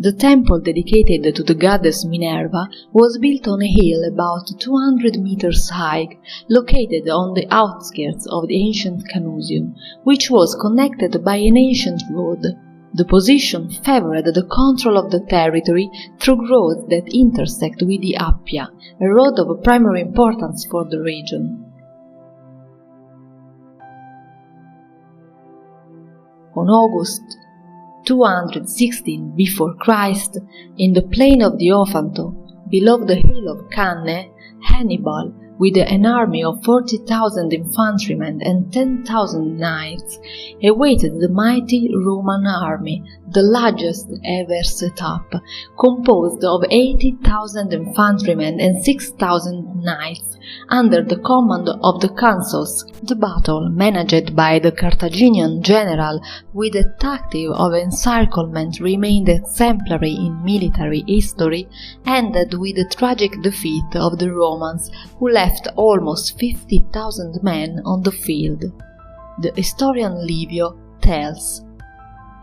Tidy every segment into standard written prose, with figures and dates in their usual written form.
The temple dedicated to the goddess Minerva was built on a hill about 200 meters high, located on the outskirts of the ancient Canosa, which was connected by an ancient road. The position favored the control of the territory through roads that intersect with the Appia, a road of primary importance for the region. On August 216 before Christ, in the plain of the Ofanto, below the hill of Cannae, Hannibal, with an army of 40,000 infantrymen and 10,000 knights, awaited the mighty Roman army, the largest ever set up, composed of 80,000 infantrymen and 6,000 knights, under the command of the consuls. The battle, managed by the Carthaginian general with a tactic of encirclement remained exemplary in military history, ended with the tragic defeat of the Romans, who left almost 50,000 men on the field. The historian Leucio tells,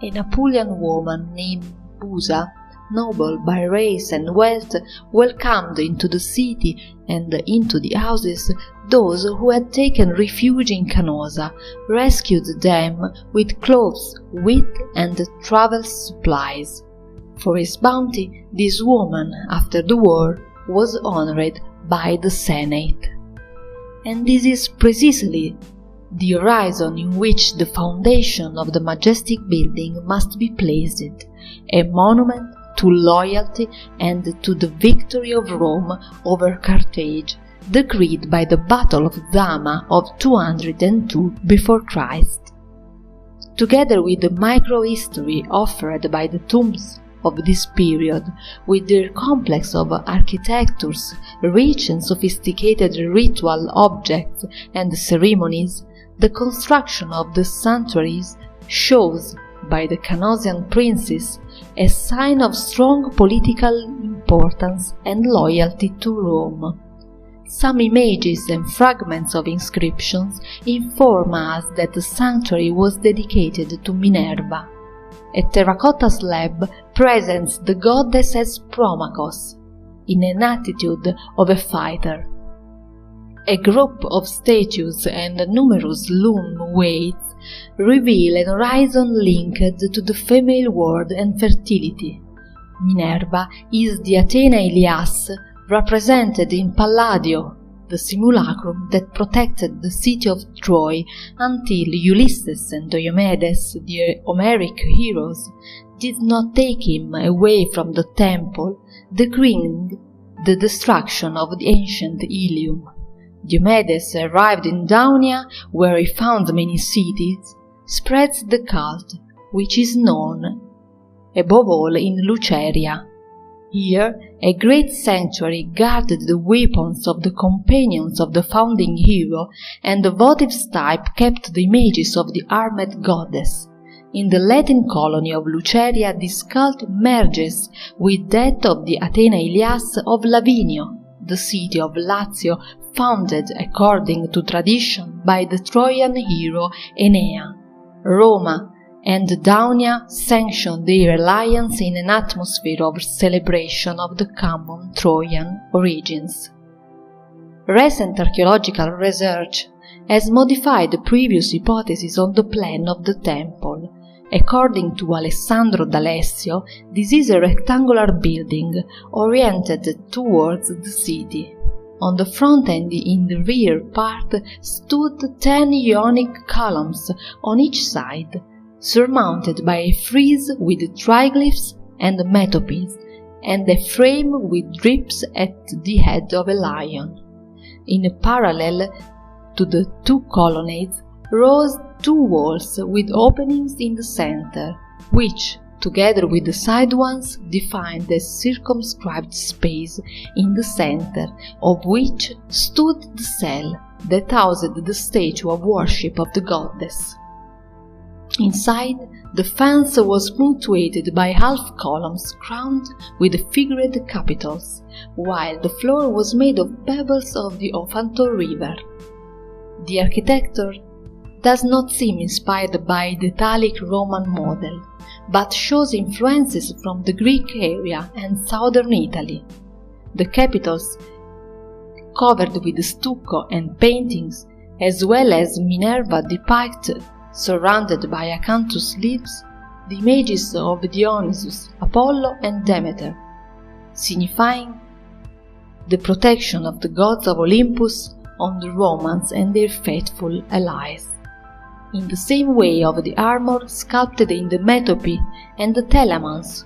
an Apulian woman named Busa, noble by race and wealth, welcomed into the city and into the houses those who had taken refuge in Canosa, rescued them with clothes, wheat, and travel supplies. For his bounty, this woman, after the war, was honored by the Senate. And this is precisely the horizon in which the foundation of the majestic building must be placed, a monument to loyalty and to the victory of Rome over Carthage, decreed by the Battle of Zama of 202 before Christ. Together with the microhistory offered by the tombs of this period, with their complex of architectures, rich and sophisticated ritual objects and ceremonies, the construction of the sanctuaries shows, by the Canosian princes, a sign of strong political importance and loyalty to Rome. Some images and fragments of inscriptions inform us that the sanctuary was dedicated to Minerva. A terracotta slab presents the goddess as Promachos, in an attitude of a fighter. A group of statues and numerous loom weights reveal an horizon linked to the female world and fertility. Minerva is the Athena Ilias represented in Palladio, the simulacrum that protected the city of Troy until Ulysses and Diomedes, the Homeric heroes, did not take him away from the temple, decreeing the destruction of the ancient Ilium. Diomedes arrived in Daunia, where he found many cities, spreads the cult, which is known, above all, in Luceria. Here, a great sanctuary guarded the weapons of the companions of the founding hero, and the votive type kept the images of the armed goddess. In the Latin colony of Luceria, this cult merges with that of the Athena Ilias of Lavinio, the city of Leucio, founded according to tradition by the Trojan hero Aeneas. Roma and Daunia sanctioned their alliance in an atmosphere of celebration of the common Trojan origins. Recent archaeological research has modified the previous hypothesis on the plan of the temple. According to Alessandro D'Alessio, this is a rectangular building oriented towards the city. On the front and in the rear part stood 10 Ionic columns on each side, surmounted by a frieze with triglyphs and metopes, and a frame with drips at the head of a lion. In parallel to the two colonnades rose two walls with openings in the center, which, together with the side ones, defined a circumscribed space in the center, of which stood the cell that housed the statue of worship of the goddess. Inside, the fence was punctuated by half columns crowned with figured capitals, while the floor was made of pebbles of the Ofanto River. The architecture does not seem inspired by the Italic Roman model, but shows influences from the Greek area and southern Italy. The capitals, covered with stucco and paintings, as well as Minerva depicted surrounded by acanthus leaves, the images of Dionysus, Apollo and Demeter, signifying the protection of the gods of Olympus on the Romans and their faithful allies. In the same way of the armor sculpted in the metope and the telamons,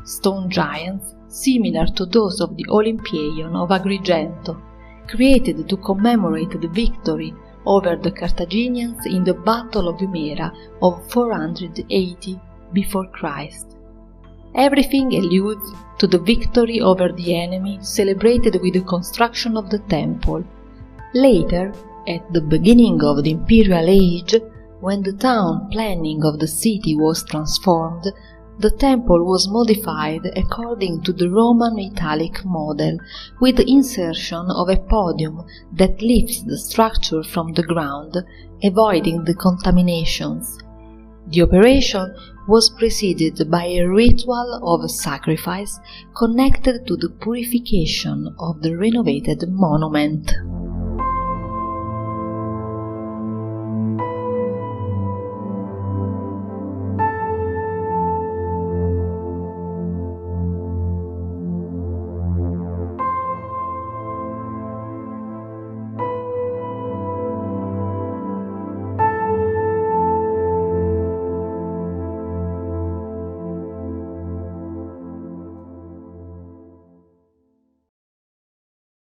stone giants similar to those of the Olympieion of Agrigento, created to commemorate the victory over the Carthaginians in the Battle of Umera of 480 before Christ. Everything alludes to the victory over the enemy celebrated with the construction of the temple. Later, at the beginning of the Imperial Age, when the town planning of the city was transformed, the temple was modified according to the Roman Italic model, with the insertion of a podium that lifts the structure from the ground, avoiding the contaminations. The operation was preceded by a ritual of sacrifice connected to the purification of the renovated monument.